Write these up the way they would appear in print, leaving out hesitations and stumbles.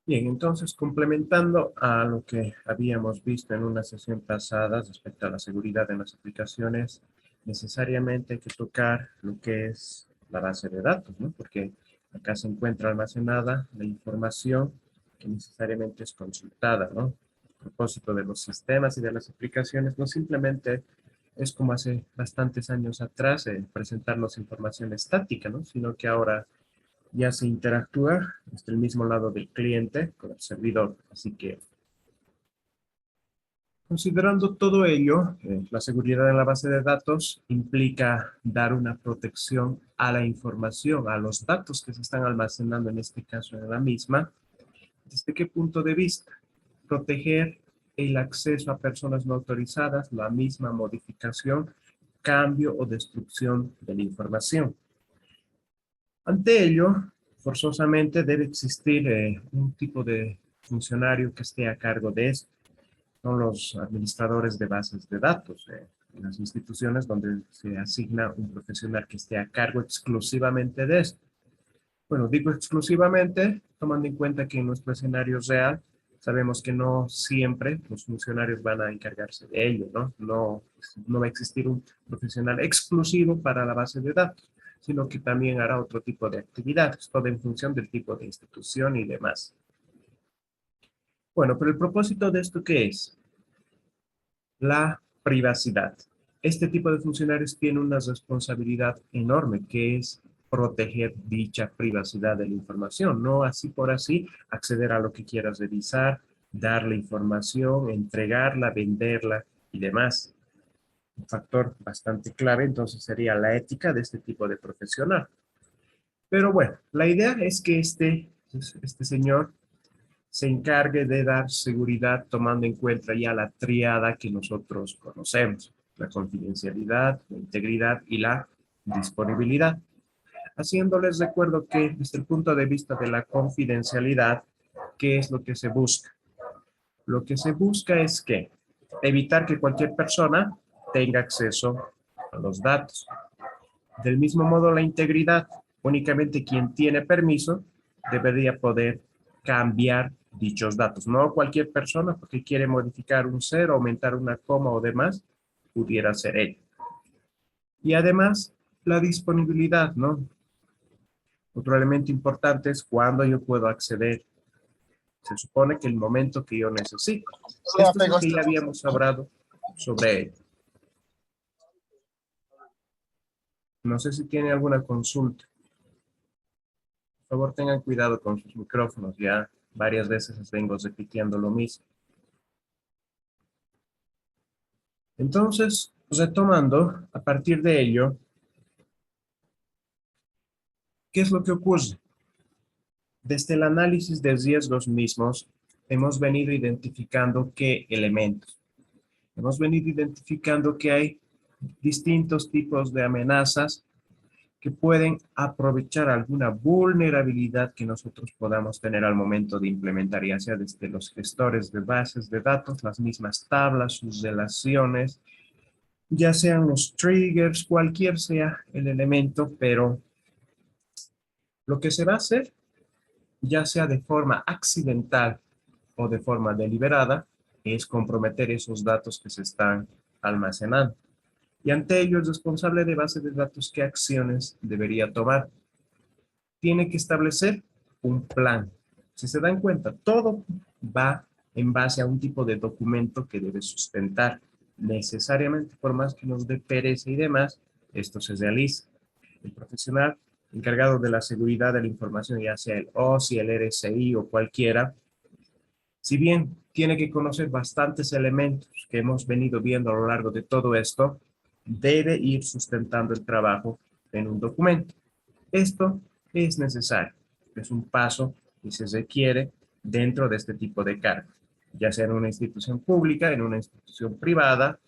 Bien, entonces complementando a lo que habíamos visto en una sesión pasada respecto a la seguridad en las aplicaciones, necesariamente hay que tocar lo que es la base de datos, ¿no? Porque acá se encuentra almacenada la información que necesariamente es consultada, ¿no? A propósito de los sistemas y de las aplicaciones, no simplemente es como hace bastantes años atrás presentarnos información estática, ¿no? Sino que ahora ya se interactúa desde el mismo lado del cliente con el servidor. Así que, considerando todo ello, la seguridad en la base de datos implica dar una protección a la información, a los datos que se están almacenando, en este caso en la misma. ¿Desde qué punto de vista? Proteger el acceso a personas no autorizadas, la misma modificación, cambio o destrucción de la información. Ante ello, forzosamente debe existir un tipo de funcionario que esté a cargo de esto. Son los administradores de bases de datos, en las instituciones donde se asigna un profesional que esté a cargo exclusivamente de esto. Bueno, digo exclusivamente, tomando en cuenta que en nuestro escenario real sabemos que no siempre los funcionarios van a encargarse de ello, ¿no? No va a existir un profesional exclusivo para la base de datos, sino que también hará otro tipo de actividades, todo en función del tipo de institución y demás. Bueno, pero el propósito de esto, ¿qué es? La privacidad. Este tipo de funcionarios tiene una responsabilidad enorme, que es proteger dicha privacidad de la información, no así por así acceder a lo que quieras revisar, darle información, entregarla, venderla y demás. Un factor bastante clave entonces sería la ética de este tipo de profesional. Pero bueno, la idea es que este señor se encargue de dar seguridad tomando en cuenta ya la tríada que nosotros conocemos, la confidencialidad, la integridad y la disponibilidad. Haciéndoles recuerdo que desde el punto de vista de la confidencialidad, ¿qué es lo que se busca? Lo que se busca es que evitar que cualquier persona tenga acceso a los datos. Del mismo modo, la integridad, únicamente quien tiene permiso debería poder cambiar dichos datos. No cualquier persona, porque quiere modificar un cero, aumentar una coma o demás, pudiera ser ello. Y además, la disponibilidad, ¿no? Otro elemento importante es cuándo yo puedo acceder. Se supone que el momento que yo necesito. Esto es lo que ya habíamos hablado sobre ello. No sé si tiene alguna consulta. Por favor, tengan cuidado con sus micrófonos. Ya varias veces les vengo repitiendo lo mismo. Entonces, retomando, a partir de ello, ¿qué es lo que ocurre? Desde el análisis de riesgos mismos, hemos venido identificando qué elementos. Hemos venido identificando que hay distintos tipos de amenazas que pueden aprovechar alguna vulnerabilidad que nosotros podamos tener al momento de implementar, ya sea desde los gestores de bases de datos, las mismas tablas, sus relaciones, ya sean los triggers, cualquier sea el elemento, pero lo que se va a hacer, ya sea de forma accidental o de forma deliberada, es comprometer esos datos que se están almacenando. Y ante ello, el responsable de base de datos, ¿qué acciones debería tomar? Tiene que establecer un plan. Si se dan cuenta, todo va en base a un tipo de documento que debe sustentar. Necesariamente, por más que nos dé pereza y demás, esto se realiza. El profesional encargado de la seguridad de la información, ya sea el OSI, el RSI o cualquiera, si bien tiene que conocer bastantes elementos que hemos venido viendo a lo largo de todo esto, debe ir sustentando el trabajo en un documento. Esto es necesario, es un paso que se requiere dentro de este tipo de cargos, ya sea en una institución pública, en una institución privada,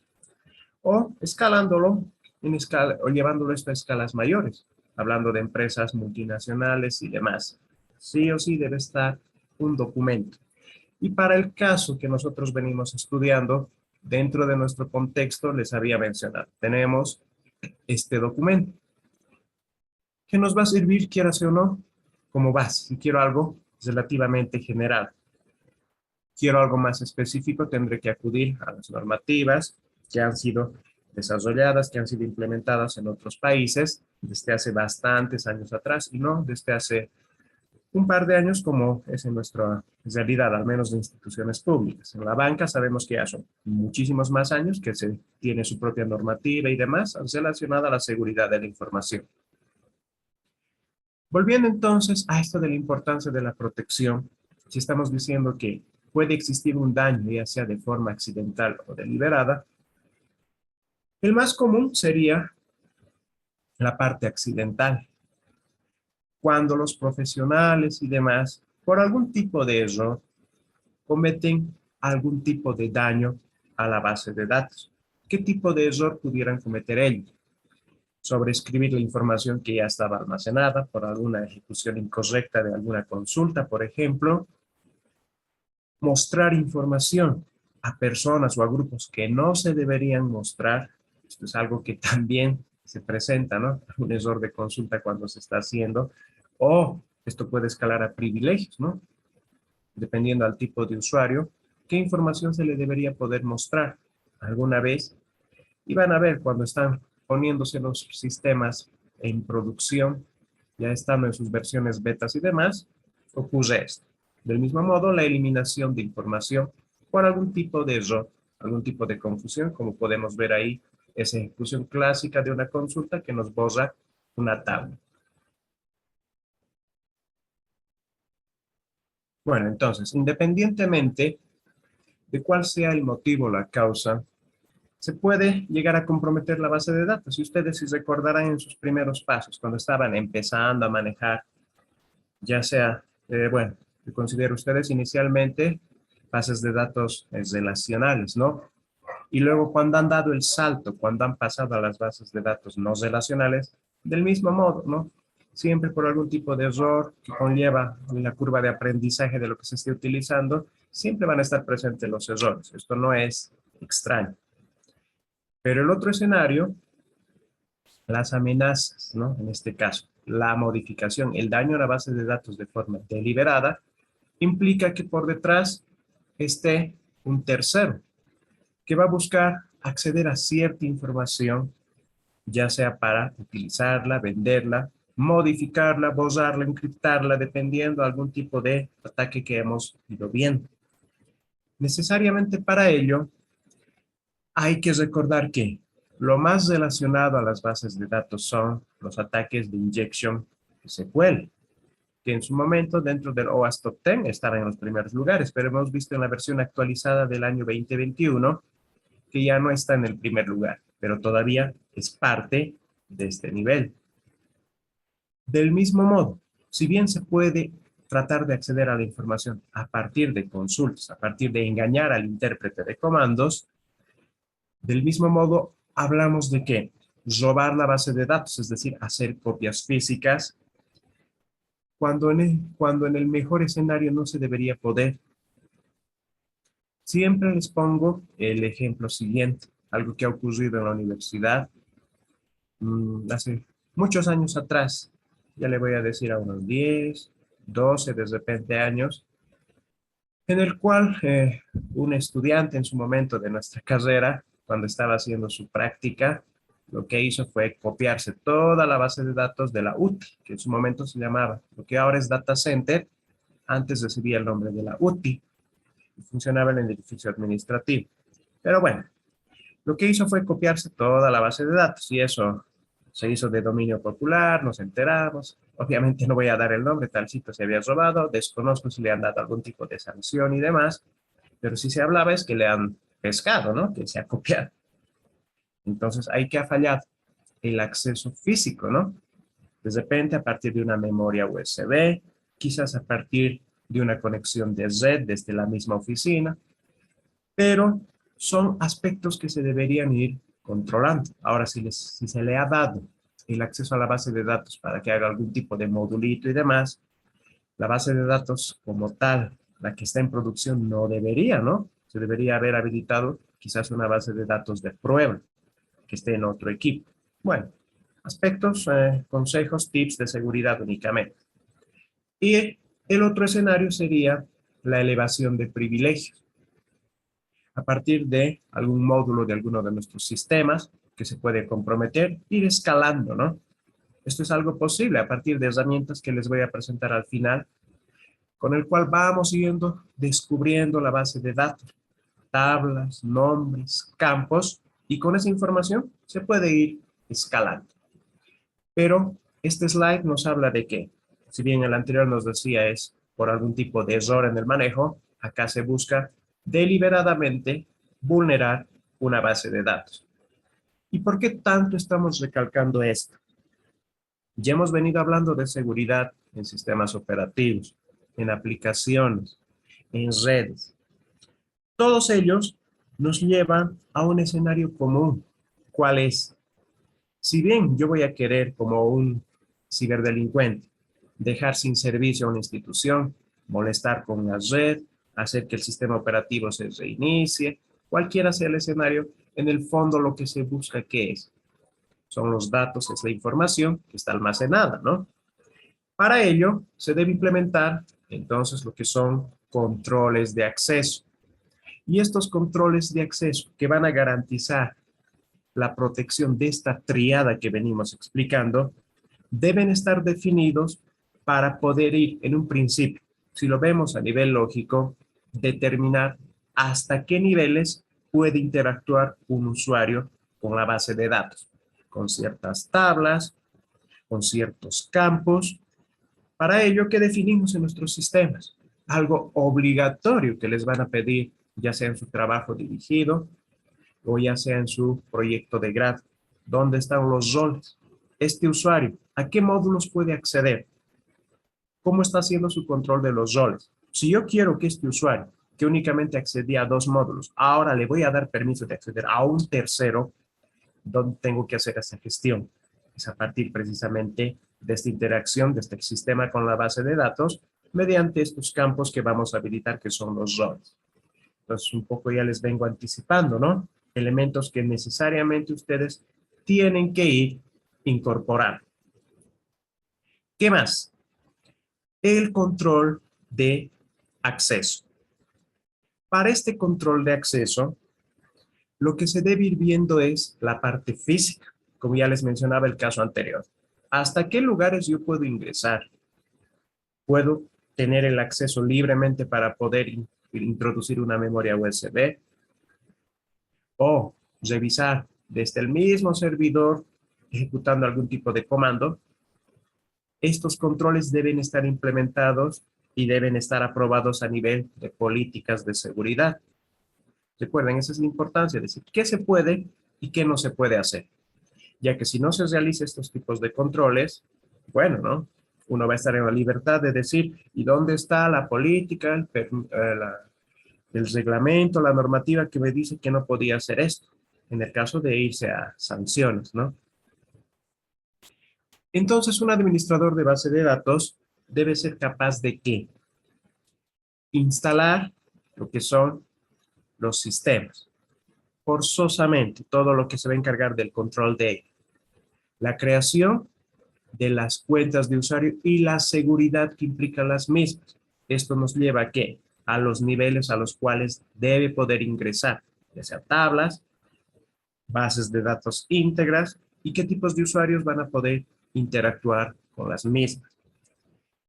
o escalándolo o llevándolo esto a escalas mayores, hablando de empresas multinacionales y demás. Sí o sí debe estar un documento. Y para el caso que nosotros venimos estudiando, dentro de nuestro contexto, les había mencionado, tenemos este documento que nos va a servir, quieras o no, como base. Si quiero algo relativamente general. Quiero algo más específico, tendré que acudir a las normativas que han sido desarrolladas, que han sido implementadas en otros países desde hace bastantes años atrás y no desde hace un par de años como es en nuestra realidad, al menos de instituciones públicas. En la banca sabemos que ya son muchísimos más años que se tiene su propia normativa y demás relacionada a la seguridad de la información. Volviendo entonces a esto de la importancia de la protección, si estamos diciendo que puede existir un daño, ya sea de forma accidental o deliberada, el más común sería la parte accidental, cuando los profesionales y demás, por algún tipo de error, cometen algún tipo de daño a la base de datos. ¿Qué tipo de error pudieran cometer ellos? Sobreescribir la información que ya estaba almacenada por alguna ejecución incorrecta de alguna consulta, por ejemplo, mostrar información a personas o a grupos que no se deberían mostrar. Esto es algo que también se presenta, ¿no? Un error de consulta cuando se está haciendo, o esto puede escalar a privilegios, ¿no? Dependiendo al tipo de usuario, qué información se le debería poder mostrar alguna vez. Y van a ver cuando están poniéndose los sistemas en producción, ya estando en sus versiones betas y demás, ocurre esto. Del mismo modo, la eliminación de información por algún tipo de error, algún tipo de confusión, como podemos ver ahí, esa ejecución clásica de una consulta que nos borra una tabla. Bueno, entonces, independientemente de cuál sea el motivo o la causa, se puede llegar a comprometer la base de datos. Y ustedes si recordarán en sus primeros pasos, cuando estaban empezando a manejar, ya sea, bueno, yo considero ustedes inicialmente bases de datos relacionales, ¿no? Y luego cuando han dado el salto, cuando han pasado a las bases de datos no relacionales, del mismo modo, ¿no? Siempre por algún tipo de error que conlleva la curva de aprendizaje de lo que se esté utilizando, siempre van a estar presentes los errores. Esto no es extraño. Pero el otro escenario, las amenazas, ¿no? En este caso, la modificación, el daño a la base de datos de forma deliberada, implica que por detrás esté un tercero que va a buscar acceder a cierta información, ya sea para utilizarla, venderla, modificarla, borrarla, encriptarla, dependiendo de algún tipo de ataque que hemos ido viendo. Necesariamente para ello, hay que recordar que lo más relacionado a las bases de datos son los ataques de injection SQL, que en su momento dentro del OWASP Top 10 estaban en los primeros lugares, pero hemos visto en la versión actualizada del año 2021 que ya no está en el primer lugar, pero todavía es parte de este nivel. Del mismo modo, si bien se puede tratar de acceder a la información a partir de consultas, a partir de engañar al intérprete de comandos, del mismo modo, hablamos de que robar la base de datos, es decir, hacer copias físicas, cuando en el mejor escenario no se debería poder. Siempre les pongo el ejemplo siguiente, algo que ha ocurrido en la universidad hace muchos años atrás, ya le voy a decir a unos 10, 12 de repente años, en el cual un estudiante en su momento de nuestra carrera, cuando estaba haciendo su práctica, lo que hizo fue copiarse toda la base de datos de la UTI, que en su momento se llamaba, lo que ahora es Data Center, antes recibía el nombre de la UTI, y funcionaba en el edificio administrativo. Pero bueno, lo que hizo fue copiarse toda la base de datos y eso se hizo de dominio popular, nos enteramos. Obviamente no voy a dar el nombre, tal sitio se había robado, desconozco si le han dado algún tipo de sanción y demás, pero si se hablaba es que le han pescado, ¿no? Que se ha copiado. Entonces, ¿hay que ha fallado? El acceso físico, ¿no? De repente, a partir de una memoria USB, quizás a partir de una conexión de red desde la misma oficina, pero son aspectos que se deberían ir controlando. Ahora, si se le ha dado el acceso a la base de datos para que haga algún tipo de modulito y demás, la base de datos como tal, la que está en producción, no debería, ¿no? Se debería haber habilitado quizás una base de datos de prueba que esté en otro equipo. Bueno, aspectos, consejos, tips de seguridad únicamente. Y El otro escenario sería la elevación de privilegios a partir de algún módulo de alguno de nuestros sistemas que se puede comprometer, ir escalando, ¿no? Esto es algo posible a partir de herramientas que les voy a presentar al final, con el cual vamos yendo descubriendo la base de datos, tablas, nombres, campos, y con esa información se puede ir escalando. Pero este slide nos habla de que, si bien el anterior nos decía es por algún tipo de error en el manejo, acá se busca deliberadamente vulnerar una base de datos. ¿Y por qué tanto estamos recalcando esto? Ya hemos venido hablando de seguridad en sistemas operativos, en aplicaciones, en redes. Todos ellos nos llevan a un escenario común. ¿Cuál es? Si bien yo voy a querer, como un ciberdelincuente, dejar sin servicio a una institución, molestar con la red, hacer que el sistema operativo se reinicie, cualquiera sea el escenario, en el fondo lo que se busca, ¿qué es? Son los datos, es la información que está almacenada, ¿no? Para ello, se debe implementar, entonces, lo que son controles de acceso. Y estos controles de acceso que van a garantizar la protección de esta triada que venimos explicando, deben estar definidos para poder ir en un principio, si lo vemos a nivel lógico, determinar hasta qué niveles puede interactuar un usuario con la base de datos, con ciertas tablas, con ciertos campos. Para ello, ¿qué definimos en nuestros sistemas? Algo obligatorio que les van a pedir, ya sea en su trabajo dirigido o ya sea en su proyecto de grado. ¿Dónde están los roles? Este usuario, ¿a qué módulos puede acceder? ¿Cómo está haciendo su control de los roles? Si yo quiero que este usuario, que únicamente accedía a 2 módulos, ahora le voy a dar permiso de acceder a un tercero, ¿dónde tengo que hacer esa gestión? Es a partir precisamente de esta interacción de este sistema con la base de datos mediante estos campos que vamos a habilitar, que son los roles. Entonces, un poco ya les vengo anticipando, ¿no? Elementos que necesariamente ustedes tienen que ir incorporando. ¿Qué más? El control de acceso. Para este control de acceso, lo que se debe ir viendo es la parte física, como ya les mencionaba el caso anterior. ¿Hasta qué lugares yo puedo ingresar? ¿Puedo tener el acceso libremente para poder introducir una memoria USB? O revisar desde el mismo servidor ejecutando algún tipo de comando. Estos controles deben estar implementados y deben estar aprobados a nivel de políticas de seguridad. Recuerden, esa es la importancia de decir qué se puede y qué no se puede hacer. Ya que si no se realizan estos tipos de controles, bueno, ¿no? Uno va a estar en la libertad de decir, ¿y dónde está la política, el reglamento, la normativa que me dice que no podía hacer esto? En el caso de irse a sanciones, ¿no? Entonces, un administrador de base de datos debe ser capaz de ¿qué? Instalar lo que son los sistemas. Forzosamente, todo lo que se va a encargar del control de la creación de las cuentas de usuario y la seguridad que implican las mismas. Esto nos lleva a ¿qué? A los niveles a los cuales debe poder ingresar, ya sea tablas, bases de datos íntegras y qué tipos de usuarios van a poder interactuar con las mismas.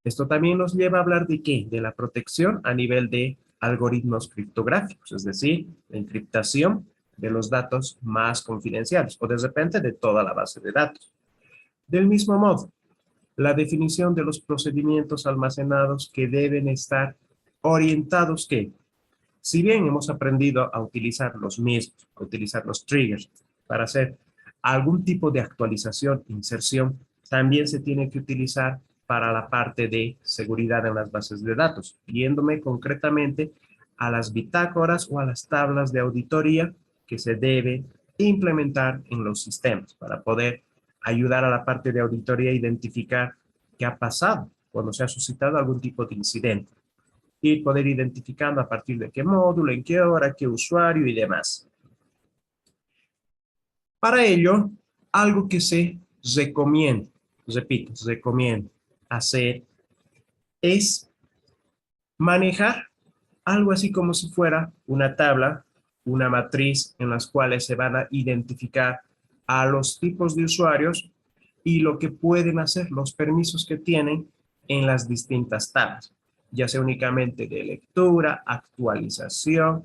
Esto también nos lleva a hablar de ¿qué? De la protección a nivel de algoritmos criptográficos, es decir, la encriptación de los datos más confidenciales o de repente de toda la base de datos. Del mismo modo, la definición de los procedimientos almacenados que deben estar orientados que, si bien hemos aprendido a utilizar los mismos, a utilizar los triggers para hacer algún tipo de actualización, inserción, también se tiene que utilizar para la parte de seguridad en las bases de datos, yéndome concretamente a las bitácoras o a las tablas de auditoría que se debe implementar en los sistemas para poder ayudar a la parte de auditoría a identificar qué ha pasado cuando se ha suscitado algún tipo de incidente y poder identificando a partir de qué módulo, en qué hora, qué usuario y demás. Para ello, algo que se recomienda, repito, recomienda hacer es Manejar algo así como si fuera una tabla, una matriz en las cuales se van a identificar a los tipos de usuarios y lo que pueden hacer, los permisos que tienen en las distintas tablas, ya sea únicamente de lectura, actualización,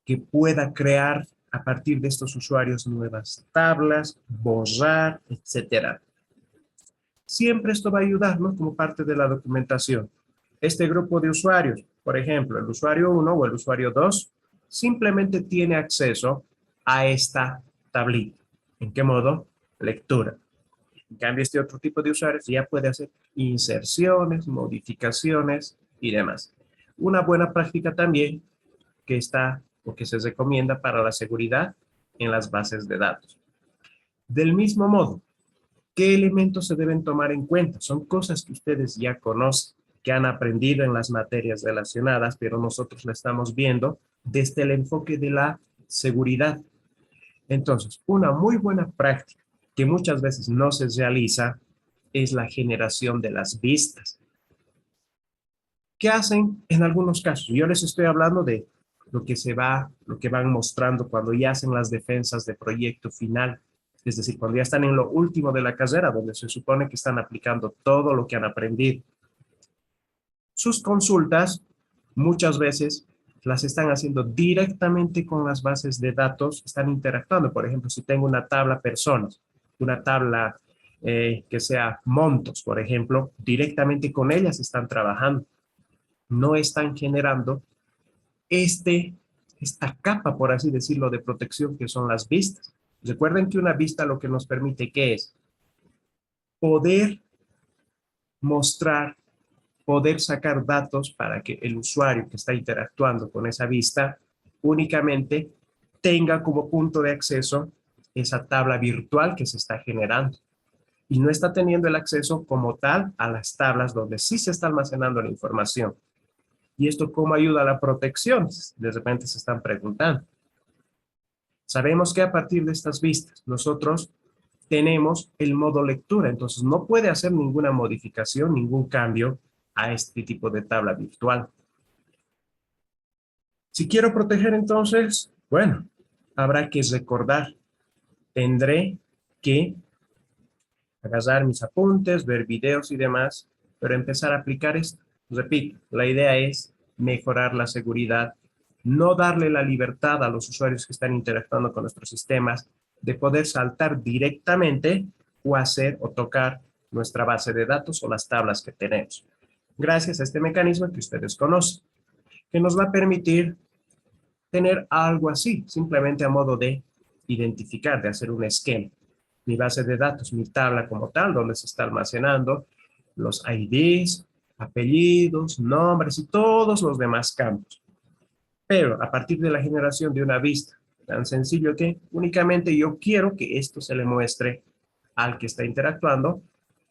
que pueda crear a partir de estos usuarios nuevas tablas, borrar, etcétera. Siempre esto va a ayudarnos como parte de la documentación. Este grupo de usuarios, por ejemplo, el usuario 1 o el usuario 2, simplemente tiene acceso a esta tablita. ¿En qué modo? Lectura. En cambio, este otro tipo de usuarios ya puede hacer inserciones, modificaciones y demás. Una buena práctica también que está o que se recomienda para la seguridad en las bases de datos. Del mismo modo, ¿qué elementos se deben tomar en cuenta? Son cosas que ustedes ya conocen, que han aprendido en las materias relacionadas, pero nosotros la estamos viendo desde el enfoque de la seguridad. Entonces, una muy buena práctica que muchas veces no se realiza es la generación de las vistas. ¿Qué hacen en algunos casos? Yo les estoy hablando de lo que van mostrando cuando ya hacen las defensas de proyecto final. Es decir, cuando ya están en lo último de la carrera, donde se supone que están aplicando todo lo que han aprendido. Sus consultas muchas veces las están haciendo directamente con las bases de datos, están interactuando. Por ejemplo, si tengo una tabla personas, una tabla que sea montos, por ejemplo, directamente con ellas están trabajando. No están generando esta capa, por así decirlo, de protección que son las vistas. Recuerden que una vista lo que nos permite, ¿qué es? Poder mostrar, poder sacar datos para que el usuario que está interactuando con esa vista únicamente tenga como punto de acceso esa tabla virtual que se está generando y no está teniendo el acceso como tal a las tablas donde sí se está almacenando la información. ¿Y esto cómo ayuda a la protección? De repente se están preguntando. Sabemos que a partir de estas vistas nosotros tenemos el modo lectura, entonces no puede hacer ninguna modificación, ningún cambio a este tipo de tabla virtual. Si quiero proteger entonces, bueno, habrá que recordar, tendré que agarrar mis apuntes, ver videos y demás, pero empezar a aplicar esto. Repito, la idea es mejorar la seguridad, no darle la libertad a los usuarios que están interactuando con nuestros sistemas de poder saltar directamente o hacer o tocar nuestra base de datos o las tablas que tenemos. Gracias a este mecanismo que ustedes conocen, que nos va a permitir tener algo así, simplemente a modo de identificar, de hacer un esquema. Mi base de datos, mi tabla como tal, donde se está almacenando los IDs, apellidos, nombres y todos los demás campos. Pero a partir de la generación de una vista, tan sencillo que únicamente yo quiero que esto se le muestre al que está interactuando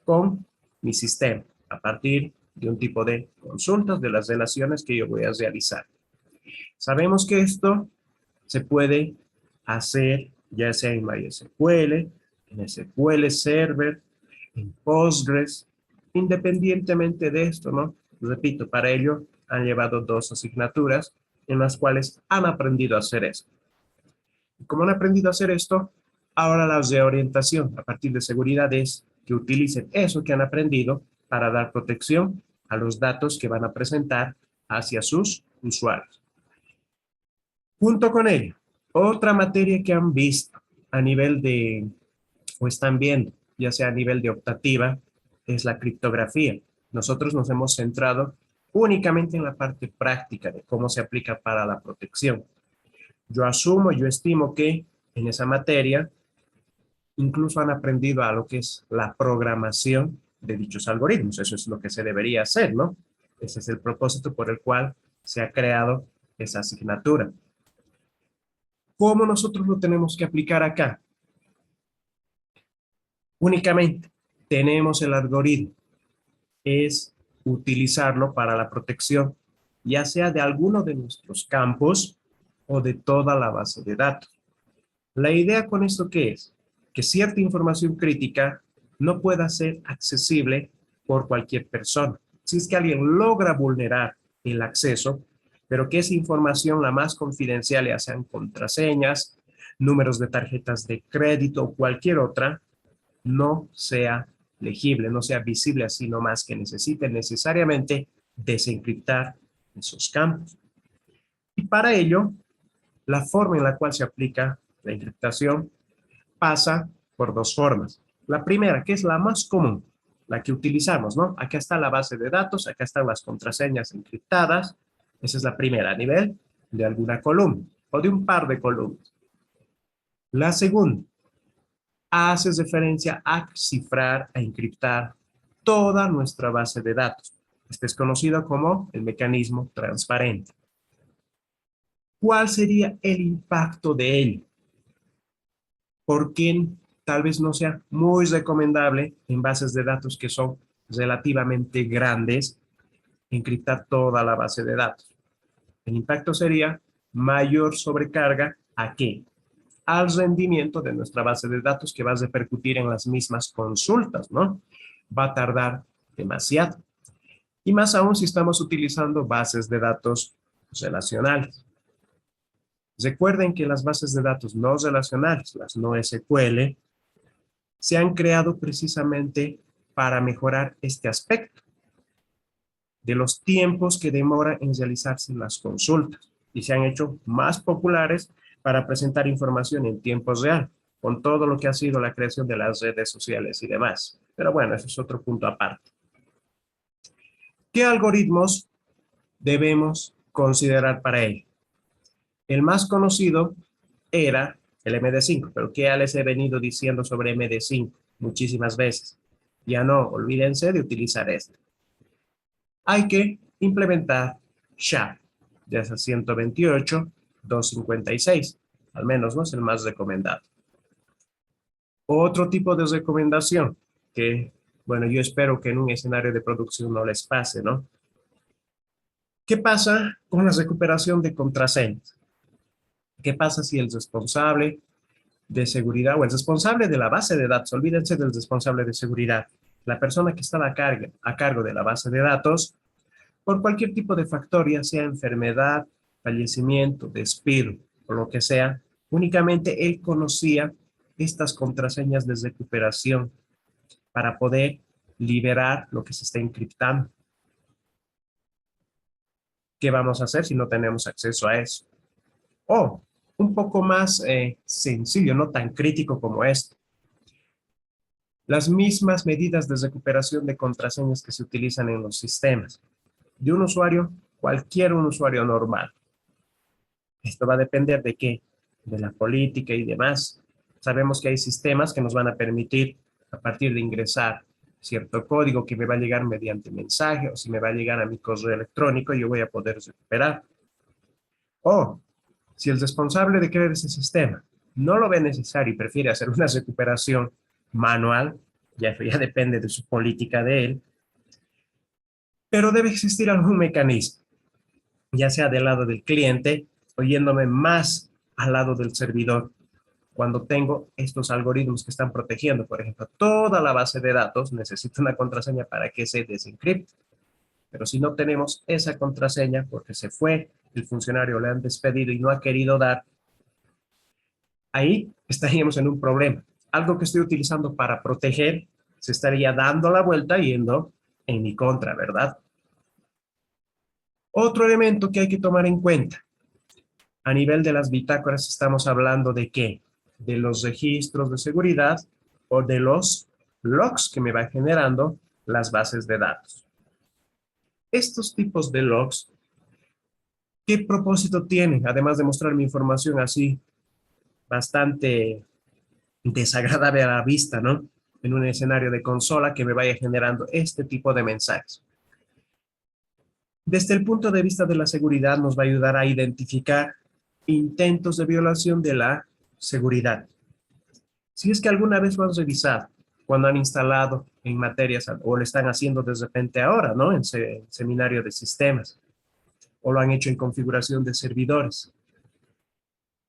con mi sistema, a partir de un tipo de consultas de las relaciones que yo voy a realizar. Sabemos que esto se puede hacer ya sea en MySQL, en SQL Server, en Postgres, independientemente de esto, ¿no? Repito, para ello han llevado 2 asignaturas en las cuales han aprendido a hacer esto. Y como han aprendido a hacer esto, ahora la reorientación a partir de seguridad es que utilicen eso que han aprendido para dar protección a los datos que van a presentar hacia sus usuarios. Junto con ello, otra materia que han visto a nivel de, o están viendo, ya sea a nivel de optativa, es la criptografía. Nosotros nos hemos centrado únicamente en la parte práctica de cómo se aplica para la protección. Yo asumo, yo estimo que en esa materia incluso han aprendido a lo que es la programación de dichos algoritmos. Eso es lo que se debería hacer, ¿no? Ese es el propósito por el cual se ha creado esa asignatura. ¿Cómo nosotros lo tenemos que aplicar acá? Únicamente tenemos el algoritmo. Es utilizarlo para la protección, ya sea de alguno de nuestros campos o de toda la base de datos. La idea con esto, ¿qué es? Que cierta información crítica no pueda ser accesible por cualquier persona. Si es que alguien logra vulnerar el acceso, pero que esa información, la más confidencial, ya sean contraseñas, números de tarjetas de crédito o cualquier otra, no sea legible, no sea visible así nomás, que necesite necesariamente desencriptar esos campos. Y para ello, la forma en la cual se aplica la encriptación pasa por dos formas. La primera, que es la más común, la que utilizamos, ¿no? Acá está la base de datos, acá están las contraseñas encriptadas. Esa es la primera, a nivel de alguna columna o de un par de columnas. La segunda, hace referencia a cifrar, a encriptar toda nuestra base de datos. Este es conocido como el mecanismo transparente. ¿Cuál sería el impacto de ello? Porque tal vez no sea muy recomendable en bases de datos que son relativamente grandes encriptar toda la base de datos. El impacto sería mayor sobrecarga ¿a qué? Al rendimiento de nuestra base de datos, que va a repercutir en las mismas consultas, ¿no? Va a tardar demasiado. Y más aún si estamos utilizando bases de datos relacionales. Recuerden que las bases de datos no relacionales, las no SQL, se han creado precisamente para mejorar este aspecto de los tiempos que demora en realizarse las consultas y se han hecho más populares para presentar información en tiempo real, con todo lo que ha sido la creación de las redes sociales y demás. Pero bueno, eso es otro punto aparte. ¿Qué algoritmos debemos considerar para ello? El más conocido era el MD5, pero ¿qué ya les he venido diciendo sobre MD5 muchísimas veces? Ya no, olvídense de utilizar este. Hay que implementar SHA, ya sea 128, 256, al menos no es el más recomendado. Otro tipo de recomendación que, bueno, yo espero que en un escenario de producción no les pase, ¿no? ¿Qué pasa con la recuperación de contraseñas? ¿Qué pasa si el responsable de seguridad o el responsable de la base de datos, olvídense del responsable de seguridad, la persona que estaba a cargo de la base de datos, por cualquier tipo de factor, ya sea enfermedad, fallecimiento, despido o lo que sea, únicamente él conocía estas contraseñas de recuperación para poder liberar lo que se está encriptando? ¿Qué vamos a hacer si no tenemos acceso a eso? O un poco más sencillo, no tan crítico como esto. Las mismas medidas de recuperación de contraseñas que se utilizan en los sistemas de un usuario, cualquier un usuario normal. Esto va a depender de qué, de la política y demás. Sabemos que hay sistemas que nos van a permitir, a partir de ingresar cierto código que me va a llegar mediante mensaje o si me va a llegar a mi correo electrónico, yo voy a poder recuperar. O si el responsable de crear ese sistema no lo ve necesario y prefiere hacer una recuperación manual, ya depende de su política de él, pero debe existir algún mecanismo, ya sea del lado del cliente o yéndome más al lado del servidor. Cuando tengo estos algoritmos que están protegiendo, por ejemplo, toda la base de datos, necesito una contraseña para que se desencripte. Pero si no tenemos esa contraseña porque se fue, el funcionario le han despedido y no ha querido dar, ahí estaríamos en un problema. Algo que estoy utilizando para proteger se estaría dando la vuelta yendo en mi contra, ¿verdad? Otro elemento que hay que tomar en cuenta. A nivel de las bitácoras estamos hablando de qué? De los registros de seguridad o de los logs que me va generando las bases de datos. Estos tipos de logs, ¿qué propósito tienen? Además de mostrar mi información así bastante desagradable a la vista, ¿no? En un escenario de consola que me vaya generando este tipo de mensajes. Desde el punto de vista de la seguridad nos va a ayudar a identificar intentos de violación de la seguridad. Si es que alguna vez lo han revisado, cuando han instalado en materias o lo están haciendo de repente ahora, ¿no? En seminario de sistemas, o lo han hecho en configuración de servidores.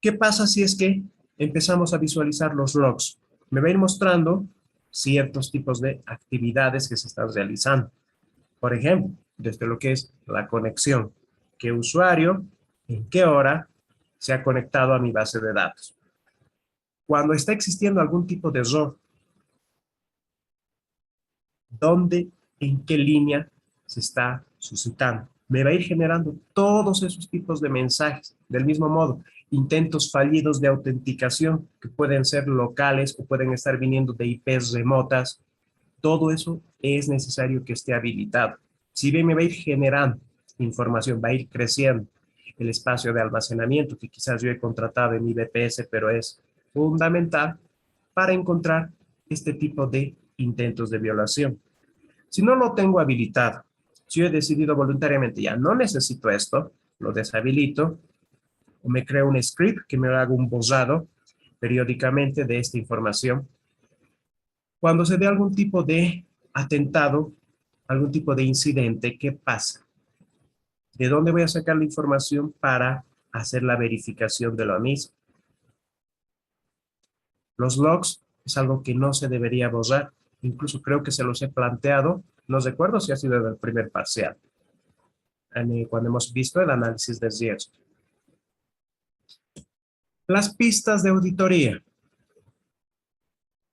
¿Qué pasa si es que empezamos a visualizar los logs? Me va a ir mostrando ciertos tipos de actividades que se están realizando. Por ejemplo, desde lo que es la conexión. ¿Qué usuario, en qué hora se ha conectado a mi base de datos? Cuando está existiendo algún tipo de error, ¿dónde, en qué línea se está suscitando? Me va a ir generando todos esos tipos de mensajes. Del mismo modo, intentos fallidos de autenticación que pueden ser locales o pueden estar viniendo de IPs remotas. Todo eso es necesario que esté habilitado. Si bien me va a ir generando información, va a ir creciendo el espacio de almacenamiento que quizás yo he contratado en mi VPS, pero es fundamental para encontrar este tipo de intentos de violación. Si no lo tengo habilitado, si yo he decidido voluntariamente ya no necesito esto, lo deshabilito o me creo un script que me haga un borrado periódicamente de esta información. Cuando se dé algún tipo de atentado, algún tipo de incidente, ¿qué pasa? ¿De dónde voy a sacar la información para hacer la verificación de lo mismo? Los logs es algo que no se debería borrar. Incluso creo que se los he planteado. No recuerdo si ha sido en el primer parcial, cuando hemos visto el análisis de riesgo. Las pistas de auditoría.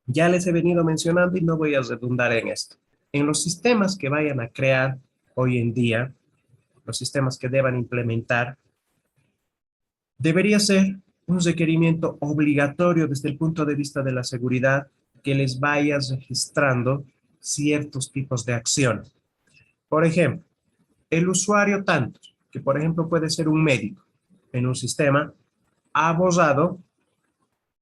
Ya les he venido mencionando y no voy a redundar en esto. En los sistemas que vayan a crear hoy en día, los sistemas que deban implementar, debería ser un requerimiento obligatorio desde el punto de vista de la seguridad que les vaya registrando ciertos tipos de acciones. Por ejemplo, el usuario tanto, que por ejemplo puede ser un médico en un sistema, ha borrado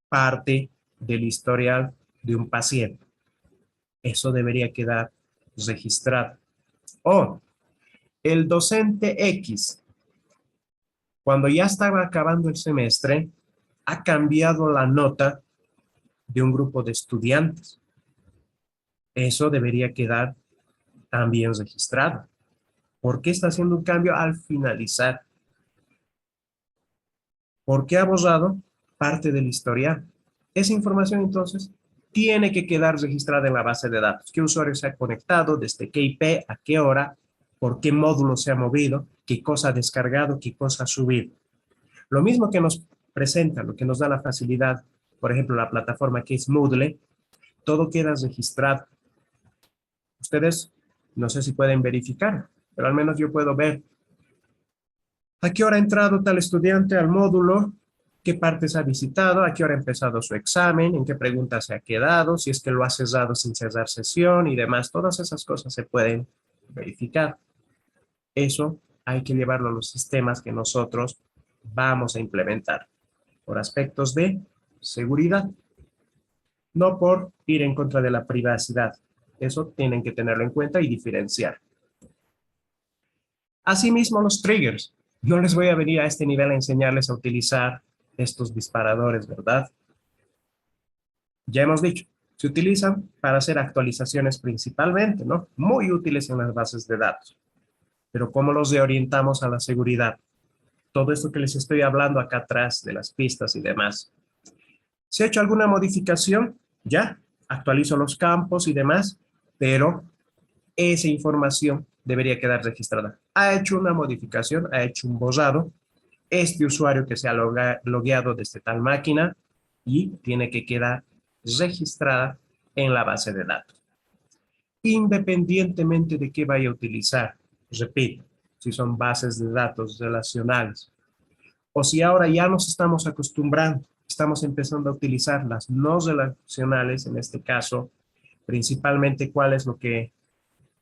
parte del historial de un paciente. Eso debería quedar registrado. O el docente X, cuando ya estaba acabando el semestre, ha cambiado la nota de un grupo de estudiantes. Eso debería quedar también registrado. ¿Por qué está haciendo un cambio al finalizar? ¿Por qué ha borrado parte del historial? Esa información entonces tiene que quedar registrada en la base de datos. ¿Qué usuario se ha conectado? ¿Desde qué IP? ¿A qué hora? ¿Por qué módulo se ha movido? ¿Qué cosa ha descargado? ¿Qué cosa ha subido? Lo mismo que nos presenta, lo que nos da la facilidad, por ejemplo, la plataforma que es Moodle, todo queda registrado. Ustedes no sé si pueden verificar, pero al menos yo puedo ver a qué hora ha entrado tal estudiante al módulo, qué partes ha visitado, a qué hora ha empezado su examen, en qué preguntas se ha quedado, si es que lo ha cerrado sin cerrar sesión y demás. Todas esas cosas se pueden verificar. Eso hay que llevarlo a los sistemas que nosotros vamos a implementar por aspectos de seguridad, no por ir en contra de la privacidad. Eso tienen que tenerlo en cuenta y diferenciar. Asimismo, los triggers. No les voy a venir a este nivel a enseñarles a utilizar estos disparadores, ¿verdad? Ya hemos dicho, se utilizan para hacer actualizaciones principalmente, ¿no? Muy útiles en las bases de datos. Pero ¿cómo los reorientamos a la seguridad? Todo esto que les estoy hablando acá atrás de las pistas y demás. ¿Se ha hecho alguna modificación? Ya, actualizo los campos y demás, pero esa información debería quedar registrada. Ha hecho una modificación, ha hecho un borrado, este usuario que se ha logueado desde tal máquina y tiene que quedar registrada en la base de datos. Independientemente de qué vaya a utilizar, repito, si son bases de datos relacionales o si ahora ya nos estamos acostumbrando, estamos empezando a utilizar las no relacionales, en este caso, principalmente cuál es lo que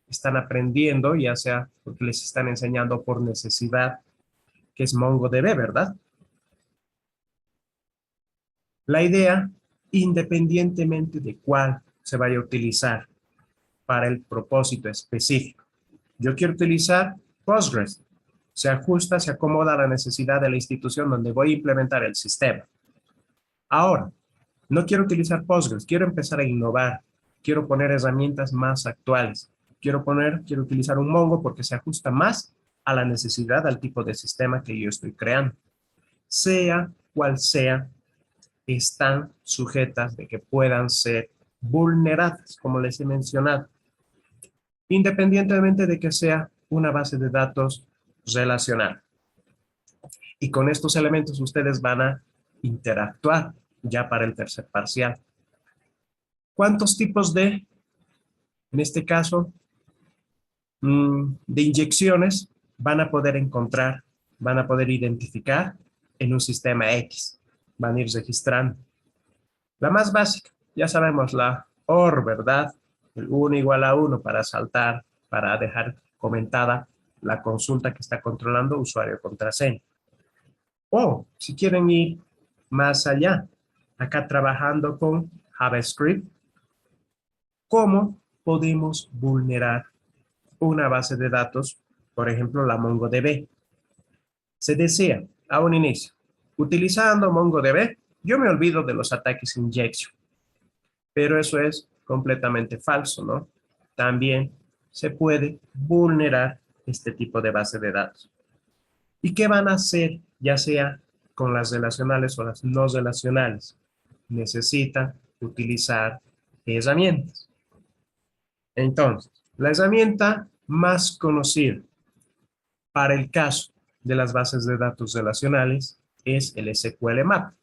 están aprendiendo, ya sea porque les están enseñando por necesidad, que es MongoDB, ¿verdad? La idea, independientemente de cuál se vaya a utilizar para el propósito específico. Yo quiero utilizar Postgres. Se ajusta, se acomoda a la necesidad de la institución donde voy a implementar el sistema. Ahora, no quiero utilizar Postgres, quiero empezar a innovar, quiero poner herramientas más actuales, quiero utilizar un Mongo porque se ajusta más a la necesidad, al tipo de sistema que yo estoy creando. Sea cual sea, están sujetas de que puedan ser vulneradas, como les he mencionado, independientemente de que sea una base de datos relacional. Y con estos elementos ustedes van a interactuar ya para el tercer parcial. ¿Cuántos tipos en este caso, de inyecciones van a poder encontrar, van a poder identificar en un sistema X? Van a ir registrando. La más básica, ya sabemos, la OR, ¿verdad? El 1 igual a 1 para saltar, para dejar comentada la consulta que está controlando usuario contraseña. O si quieren ir más allá, acá trabajando con JavaScript, ¿cómo podemos vulnerar una base de datos? Por ejemplo, la MongoDB. Se decía a un inicio, utilizando MongoDB, yo me olvido de los ataques injection. Pero eso es completamente falso, ¿no? También se puede vulnerar este tipo de base de datos. ¿Y qué van a hacer, ya sea con las relacionales o las no relacionales? Necesitan utilizar herramientas. Entonces, la herramienta más conocida para el caso de las bases de datos relacionales es el SQL Map.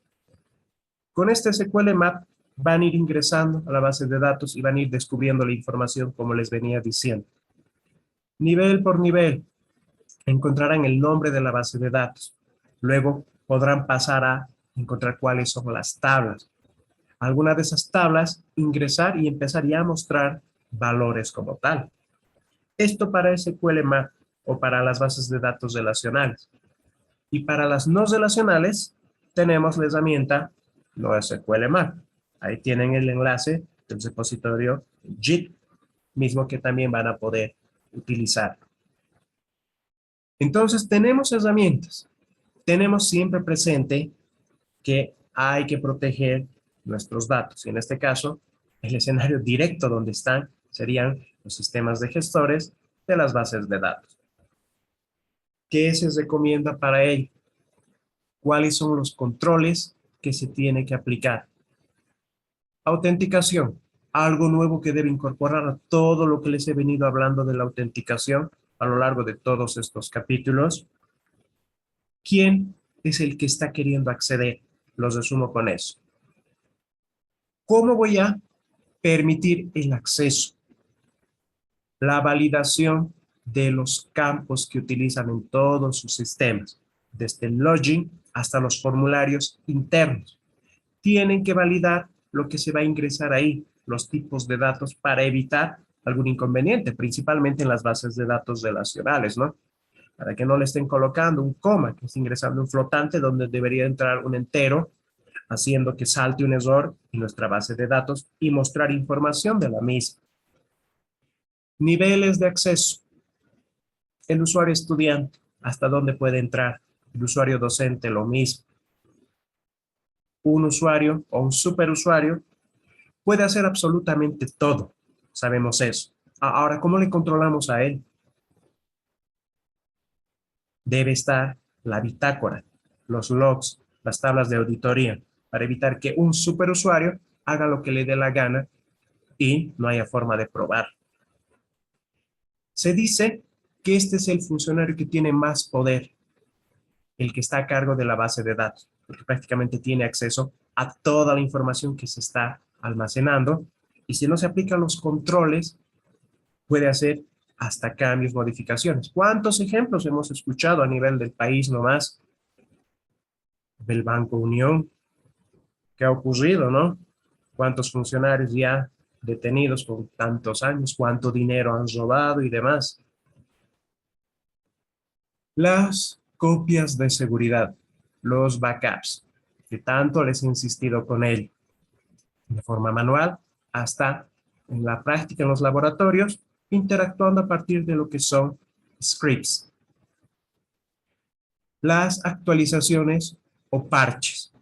Con este SQL Map van a ir ingresando a la base de datos y van a ir descubriendo la información como les venía diciendo. Nivel por nivel, encontrarán el nombre de la base de datos. Luego podrán pasar a encontrar cuáles son las tablas. Alguna de esas tablas, ingresar y empezar ya a mostrar valores como tal. Esto para SQL Map o para las bases de datos relacionales. Y para las no relacionales, tenemos la herramienta NoSQL Map. Ahí tienen el enlace del repositorio Git, mismo que también van a poder utilizar. Entonces, tenemos herramientas. Tenemos siempre presente que hay que proteger nuestros datos. Y en este caso, el escenario directo donde están serían los sistemas de gestores de las bases de datos. ¿Qué se recomienda para ello? ¿Cuáles son los controles que se tiene que aplicar? Autenticación, algo nuevo que debe incorporar a todo lo que les he venido hablando de la autenticación a lo largo de todos estos capítulos. ¿Quién es el que está queriendo acceder? Los resumo con eso. ¿Cómo voy a permitir el acceso? La validación de los campos que utilizan en todos sus sistemas, desde el login hasta los formularios internos. Tienen que validar lo que se va a ingresar ahí, los tipos de datos para evitar algún inconveniente, principalmente en las bases de datos relacionales, ¿no? Para que no le estén colocando un coma, que esté ingresando un flotante donde debería entrar un entero, haciendo que salte un error en nuestra base de datos y mostrar información de la misma. Niveles de acceso. El usuario estudiante, ¿hasta dónde puede entrar? El usuario docente, lo mismo. Un usuario o un superusuario puede hacer absolutamente todo. Sabemos eso. Ahora, ¿cómo le controlamos a él? Debe estar la bitácora, los logs, las tablas de auditoría, para evitar que un superusuario haga lo que le dé la gana y no haya forma de probar. Se dice que este es el funcionario que tiene más poder, el que está a cargo de la base de datos, porque prácticamente tiene acceso a toda la información que se está almacenando, y si no se aplican los controles, puede hacer hasta cambios, modificaciones. ¿Cuántos ejemplos hemos escuchado a nivel del país nomás? Del Banco Unión, ¿qué ha ocurrido, no? ¿Cuántos funcionarios ya detenidos por tantos años? ¿Cuánto dinero han robado y demás? Las copias de seguridad, los backups, que tanto les he insistido con él, de forma manual hasta en la práctica en los laboratorios, interactuando a partir de lo que son scripts. Las actualizaciones o parches.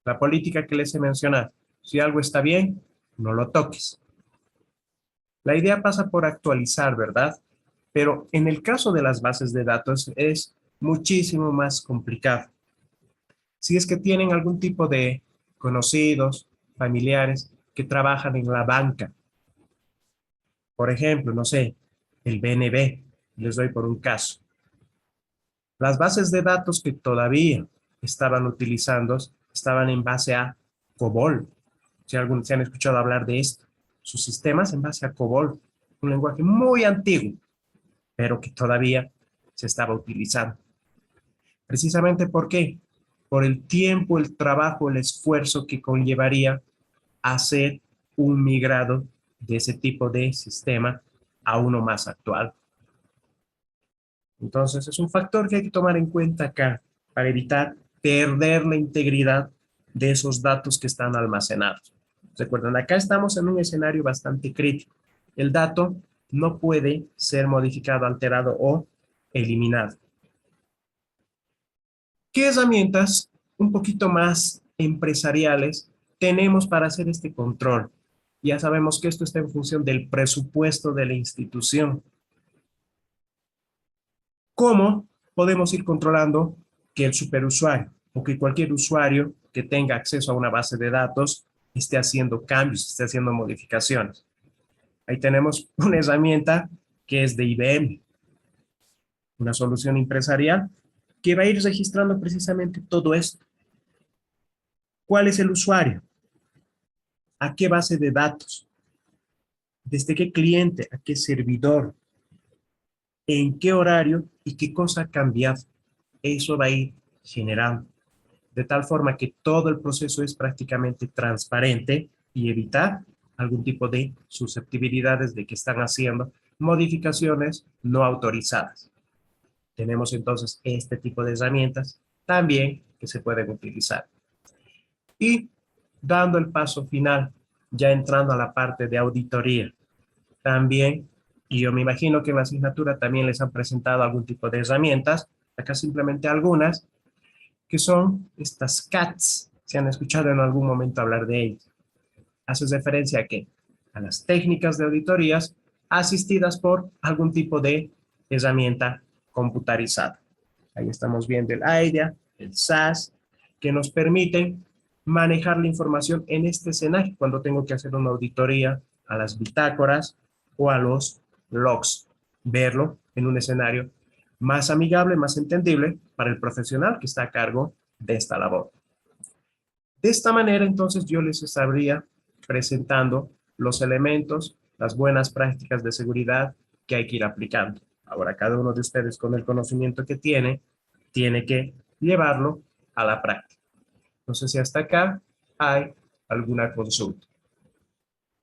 La política que les he mencionado. Si algo está bien, no lo toques. La idea pasa por actualizar, ¿verdad? Pero en el caso de las bases de datos es muchísimo más complicado. Si es que tienen algún tipo de conocidos, familiares que trabajan en la banca, por ejemplo, no sé, el BNB. Les doy por un caso. Las bases de datos que todavía estaban utilizando estaban en base a COBOL. Si se han escuchado hablar de esto. Sus sistemas en base a COBOL, un lenguaje muy antiguo, pero que todavía se estaba utilizando. Precisamente ¿por qué? Por el tiempo, el trabajo, el esfuerzo que conllevaría hacer un migrado de ese tipo de sistema a uno más actual. Entonces, es un factor que hay que tomar en cuenta acá para evitar perder la integridad de esos datos que están almacenados. Recuerden, acá estamos en un escenario bastante crítico. El dato no puede ser modificado, alterado o eliminado. ¿Qué herramientas un poquito más empresariales tenemos para hacer este control? Ya sabemos que esto está en función del presupuesto de la institución. ¿Cómo podemos ir controlando que el superusuario o que cualquier usuario que tenga acceso a una base de datos esté haciendo cambios, esté haciendo modificaciones? Ahí tenemos una herramienta que es de IBM, una solución empresarial que va a ir registrando precisamente todo esto. ¿Cuál es el usuario? ¿A qué base de datos? ¿Desde qué cliente? ¿A qué servidor? ¿En qué horario? ¿Y qué cosa ha cambiado? Eso va a ir generando. De tal forma que todo el proceso es prácticamente transparente y evitar algún tipo de susceptibilidades de que están haciendo modificaciones no autorizadas. Tenemos entonces este tipo de herramientas también que se pueden utilizar. Y dando el paso final, ya entrando a la parte de auditoría, también, y yo me imagino que en la asignatura también les han presentado algún tipo de herramientas, acá simplemente algunas, que son estas CATs. ¿Se han escuchado en algún momento hablar de ellas? Hace referencia a qué? A las técnicas de auditorías asistidas por algún tipo de herramienta computarizada. Ahí estamos viendo el AIDIA, el SAS, que nos permiten manejar la información en este escenario cuando tengo que hacer una auditoría a las bitácoras o a los logs. Verlo en un escenario más amigable, más entendible para el profesional que está a cargo de esta labor. De esta manera, entonces, yo les estaría presentando los elementos, las buenas prácticas de seguridad que hay que ir aplicando. Ahora, cada uno de ustedes, con el conocimiento que tiene que llevarlo a la práctica. No sé si hasta acá hay alguna consulta.